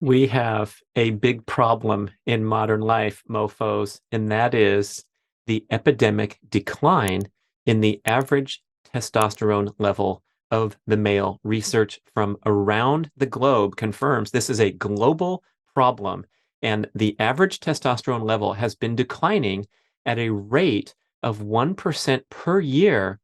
We have a big problem in modern life, mofos, and that is the epidemic decline in the average testosterone level of the male. Research from around the globe confirms this is a global problem, and the average testosterone level has been declining at a rate of 1% per year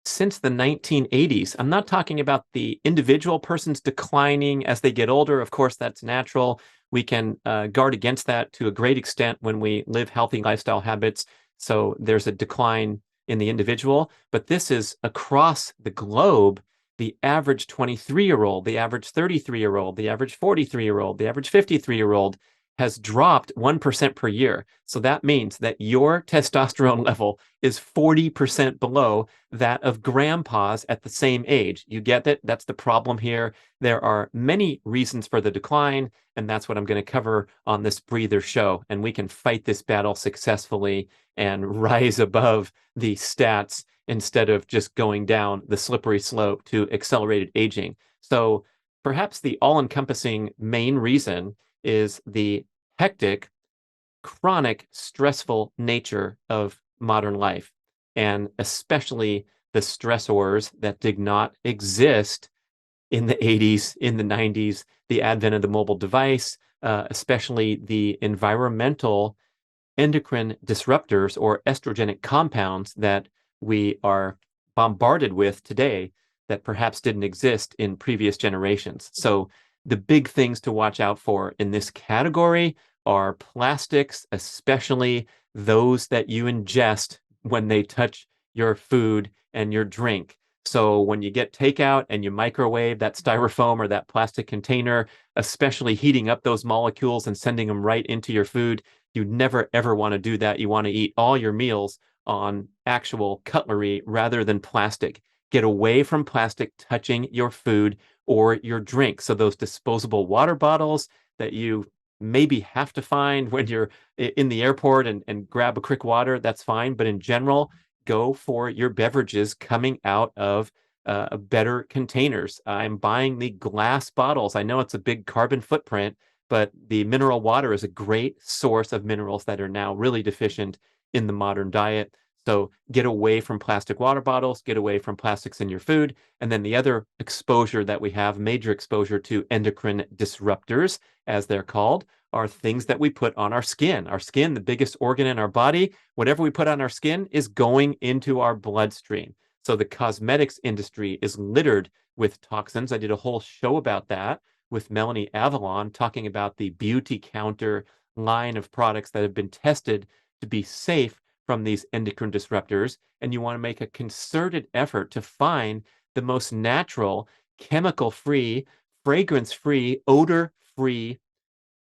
since the 1980s. I'm not talking about the individual persons declining as they get older. Of course, that's natural. We can guard against that to a great extent when we live healthy lifestyle habits. So there's a decline in the individual, but this is across the globe. The average 23-year-old, the average 33-year-old, the average 43-year-old, the average 53-year-old has dropped 1% per year. So that means that your testosterone level is 40% below that of grandpas at the same age. You get that? That's the problem here. There are many reasons for the decline, and that's what I'm going to cover on this Breather show. And we can fight this battle successfully and rise above the stats instead of just going down the slippery slope to accelerated aging. So perhaps the all-encompassing main reason is the hectic, chronic, stressful nature of modern life, and especially the stressors that did not exist in the 80s, in the 90s, the advent of the mobile device, especially the environmental endocrine disruptors or estrogenic compounds that we are bombarded with today that perhaps didn't exist in previous generations. So the big things to watch out for in this category are plastics, especially those that you ingest when they touch your food and your drink. So when you get takeout and you microwave that styrofoam or that plastic container, especially heating up those molecules and sending them right into your food, you never ever want to do that. You want to eat all your meals on actual cutlery rather than plastic. Get away from plastic touching your food or your drink. So those disposable water bottles that you maybe have to find when you're in the airport and grab a quick water, that's fine. But in general, go for your beverages coming out of better containers. I'm buying the glass bottles. I know it's a big carbon footprint, but the mineral water is a great source of minerals that are now really deficient in the modern diet. So get away from plastic water bottles, get away from plastics in your food. And then the other exposure that we have, major exposure to endocrine disruptors, as they're called, are things that we put on our skin. Our skin, the biggest organ in our body, whatever we put on our skin is going into our bloodstream. So the cosmetics industry is littered with toxins. I did a whole show about that with Melanie Avalon, talking about the Beauty Counter line of products that have been tested to be safe from these endocrine disruptors. And you want to make a concerted effort to find the most natural, chemical-free, fragrance-free, odor-free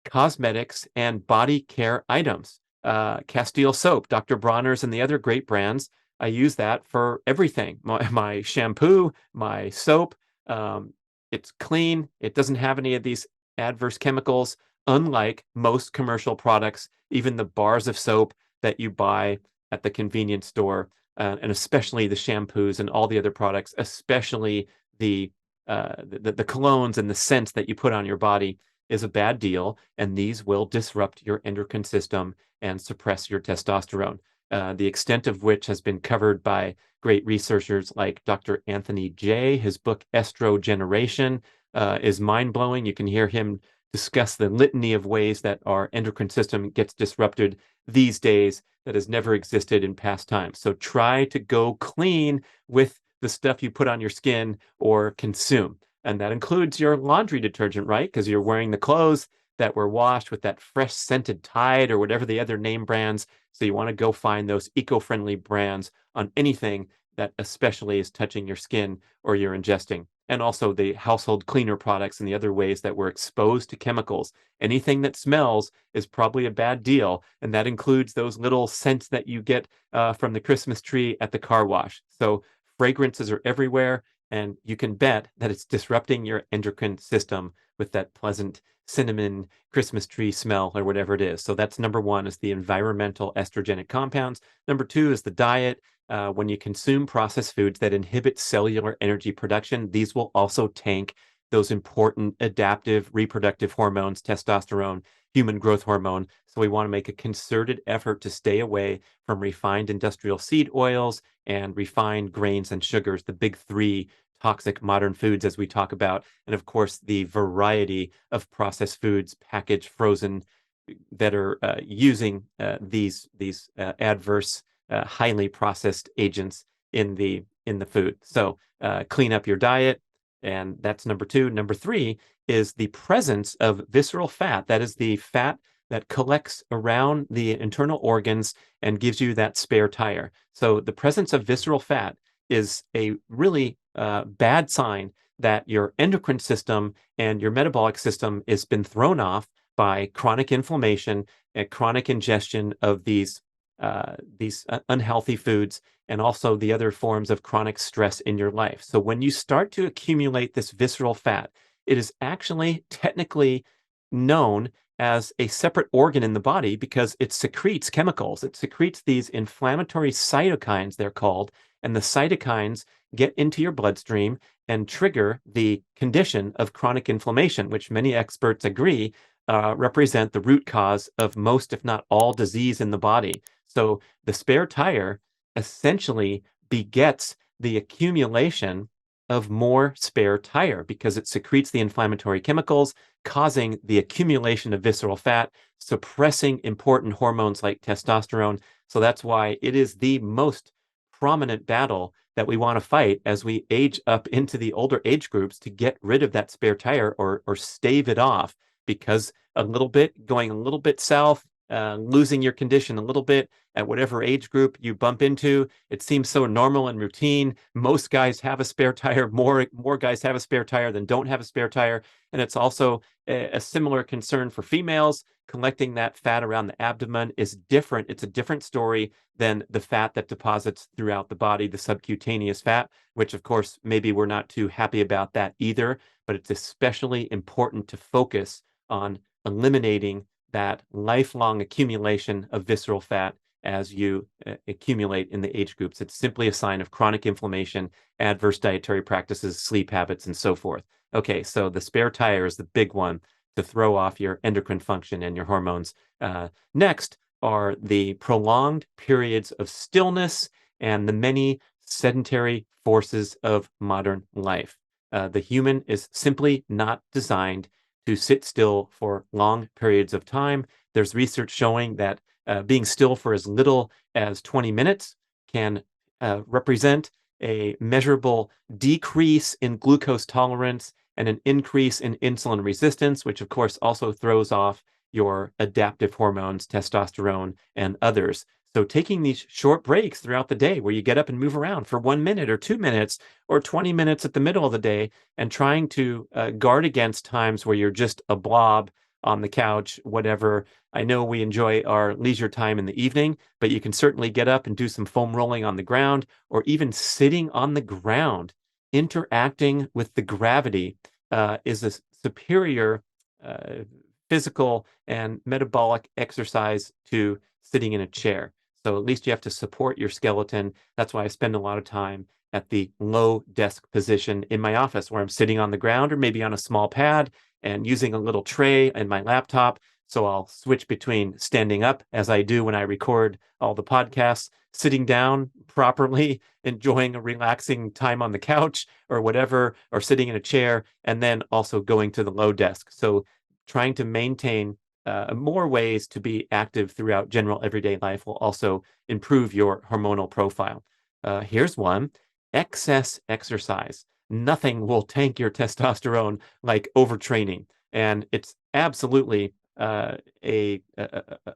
cosmetics and body care items. Castile soap, Dr. Bronner's, and the other great brands. I use that for everything. My shampoo, my soap. It's clean. It doesn't have any of these adverse chemicals, unlike most commercial products, even the bars of soap that you buy at the convenience store, and especially the shampoos and all the other products, especially the colognes and the scents that you put on your body is a bad deal, and these will disrupt your endocrine system and suppress your testosterone. The extent of which has been covered by great researchers like Dr. Anthony Jay. His book, Estrogeneration, is mind-blowing. You can hear him discuss the litany of ways that our endocrine system gets disrupted these days that has never existed in past times. So try to go clean with the stuff you put on your skin or consume. And that includes your laundry detergent, right? Because you're wearing the clothes that were washed with that fresh scented Tide or whatever the other name brands. So you want to go find those eco-friendly brands on anything that especially is touching your skin or you're ingesting. And also the household cleaner products and the other ways that we're exposed to chemicals. Anything that smells is probably a bad deal. And that includes those little scents that you get from the Christmas tree at the car wash. So fragrances are everywhere, and you can bet that it's disrupting your endocrine system with that pleasant cinnamon Christmas tree smell or whatever it is. So that's number one, is the environmental estrogenic compounds. Number two is the diet. When you consume processed foods that inhibit cellular energy production, these will also tank those important adaptive reproductive hormones, testosterone, human growth hormone. So we want to make a concerted effort to stay away from refined industrial seed oils and refined grains and sugars, the big three toxic modern foods, as we talk about. And of course, the variety of processed foods, packaged, frozen, that are using these adverse, highly processed agents in the food. So clean up your diet, and that's number two. Number three is the presence of visceral fat. That is the fat that collects around the internal organs and gives you that spare tire. So the presence of visceral fat is a really bad sign that your endocrine system and your metabolic system has been thrown off by chronic inflammation and chronic ingestion of these unhealthy foods, and also the other forms of chronic stress in your life. So when you start to accumulate this visceral fat, it is actually technically known as a separate organ in the body because it secretes chemicals. It secretes these inflammatory cytokines, they're called, and the cytokines get into your bloodstream and trigger the condition of chronic inflammation, which many experts agree represent the root cause of most, if not all, disease in the body. So the spare tire essentially begets the accumulation of more spare tire because it secretes the inflammatory chemicals, causing the accumulation of visceral fat, suppressing important hormones like testosterone. So that's why it is the most prominent battle that we want to fight as we age up into the older age groups to get rid of that spare tire or stave it off, because going a little bit south, losing your condition a little bit at whatever age group you bump into. It seems so normal and routine. Most guys have a spare tire. More guys have a spare tire than don't have a spare tire. And it's also a similar concern for females. Collecting that fat around the abdomen is different. It's a different story than the fat that deposits throughout the body, the subcutaneous fat, which of course, maybe we're not too happy about that either, but it's especially important to focus on eliminating that lifelong accumulation of visceral fat as you accumulate in the age groups. It's simply a sign of chronic inflammation, adverse dietary practices, sleep habits, and so forth. Okay, so the spare tire is the big one to throw off your endocrine function and your hormones. Next are the prolonged periods of stillness and the many sedentary forces of modern life. The human is simply not designed to sit still for long periods of time. There's research showing that being still for as little as 20 minutes can represent a measurable decrease in glucose tolerance and an increase in insulin resistance, which of course also throws off your adaptive hormones, testosterone, and others. So taking these short breaks throughout the day where you get up and move around for 1 minute or 2 minutes or 20 minutes at the middle of the day, and trying to guard against times where you're just a blob on the couch, whatever. I know we enjoy our leisure time in the evening, but you can certainly get up and do some foam rolling on the ground, or even sitting on the ground. Interacting with the gravity is a superior physical and metabolic exercise to sitting in a chair. So at least you have to support your skeleton. That's why I spend a lot of time at the low desk position in my office, where I'm sitting on the ground or maybe on a small pad and using a little tray in my laptop. So I'll switch between standing up, as I do when I record all the podcasts, sitting down properly, enjoying a relaxing time on the couch or whatever, or sitting in a chair, and then also going to the low desk. So trying to maintain more ways to be active throughout general everyday life will also improve your hormonal profile. Here's one: excess exercise. Nothing will tank your testosterone like overtraining. And it's absolutely a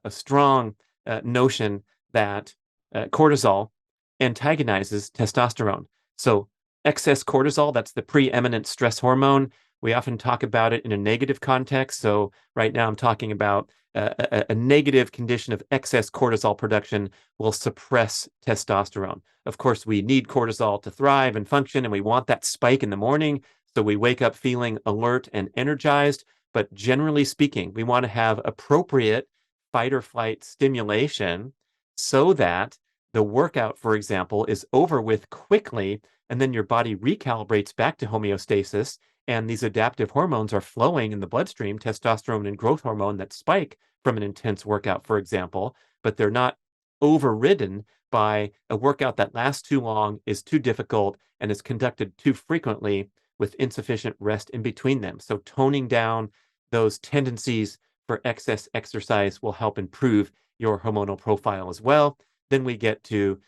strong notion that cortisol antagonizes testosterone. So excess cortisol, that's the preeminent stress hormone. We often talk about it in a negative context. So right now I'm talking about a negative condition of excess cortisol production will suppress testosterone. Of course, we need cortisol to thrive and function, and we want that spike in the morning so we wake up feeling alert and energized. But generally speaking, we want to have appropriate fight or flight stimulation so that the workout, for example, is over with quickly, and then your body recalibrates back to homeostasis, and these adaptive hormones are flowing in the bloodstream, testosterone and growth hormone that spike from an intense workout, for example, but they're not overridden by a workout that lasts too long, is too difficult, and is conducted too frequently with insufficient rest in between them. So toning down those tendencies for excess exercise will help improve your hormonal profile as well. Then we get to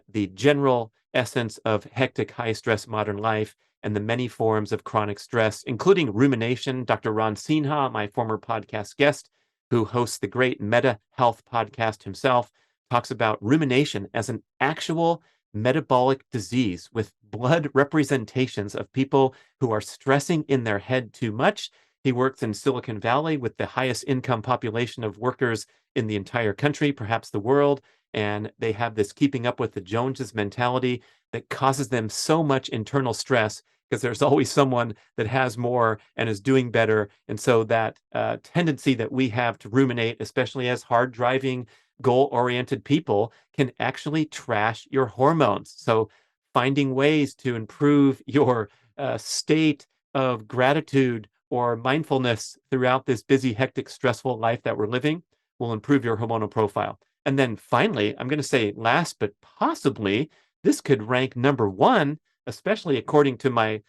the general essence of hectic, high-stress modern life and the many forms of chronic stress, including rumination. Dr. Ron Sinha, my former podcast guest, who hosts the great Meta Health podcast himself, talks about rumination as an actual metabolic disease with blood representations of people who are stressing in their head too much. He works in Silicon Valley with the highest income population of workers in the entire country, perhaps the world. And they have this keeping up with the Joneses mentality that causes them so much internal stress because there's always someone that has more and is doing better. And so that tendency that we have to ruminate, especially as hard driving, goal-oriented people, can actually trash your hormones. So finding ways to improve your state of gratitude or mindfulness throughout this busy, hectic, stressful life that we're living will improve your hormonal profile. And then finally, I'm going to say last, but possibly this could rank number one, especially according to my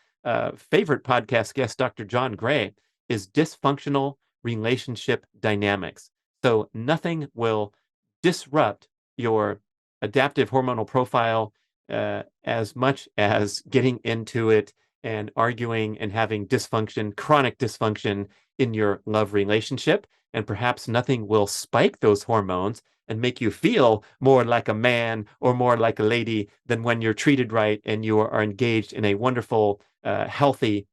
favorite podcast guest, Dr. John Gray, is dysfunctional relationship dynamics. So nothing will disrupt your adaptive hormonal profile as much as getting into it and arguing and having dysfunction, chronic dysfunction in your love relationship. And perhaps nothing will spike those hormones and make you feel more like a man or more like a lady than when you're treated right and you are engaged in a wonderful, healthy,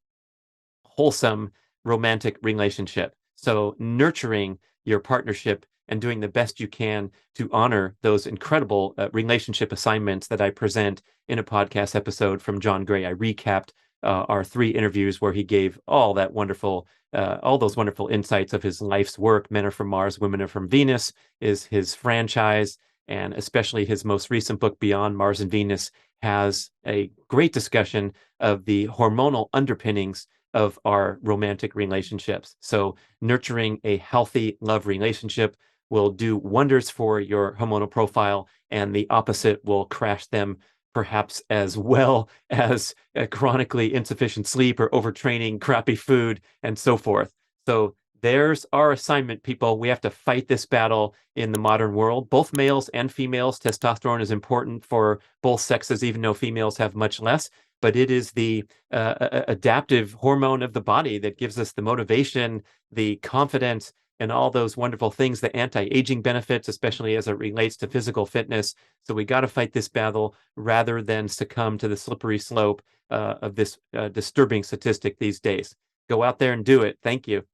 wholesome, romantic relationship. So nurturing your partnership and doing the best you can to honor those incredible relationship assignments that I present in a podcast episode from John Gray. I recapped our 3 interviews where he gave all those wonderful insights of his life's work. Men Are From Mars, Women Are From Venus is his franchise, and especially his most recent book, Beyond Mars and Venus, has a great discussion of the hormonal underpinnings of our romantic relationships. So nurturing a healthy love relationship will do wonders for your hormonal profile, and the opposite will crash them, perhaps as well as chronically insufficient sleep or overtraining, crappy food, and so forth. So there's our assignment, people. We have to fight this battle in the modern world. Both males and females, testosterone is important for both sexes, even though females have much less. But it is the adaptive hormone of the body that gives us the motivation, the confidence, and all those wonderful things, the anti-aging benefits, especially as it relates to physical fitness. So we got to fight this battle rather than succumb to the slippery slope of this disturbing statistic these days. Go out there and do it. Thank you.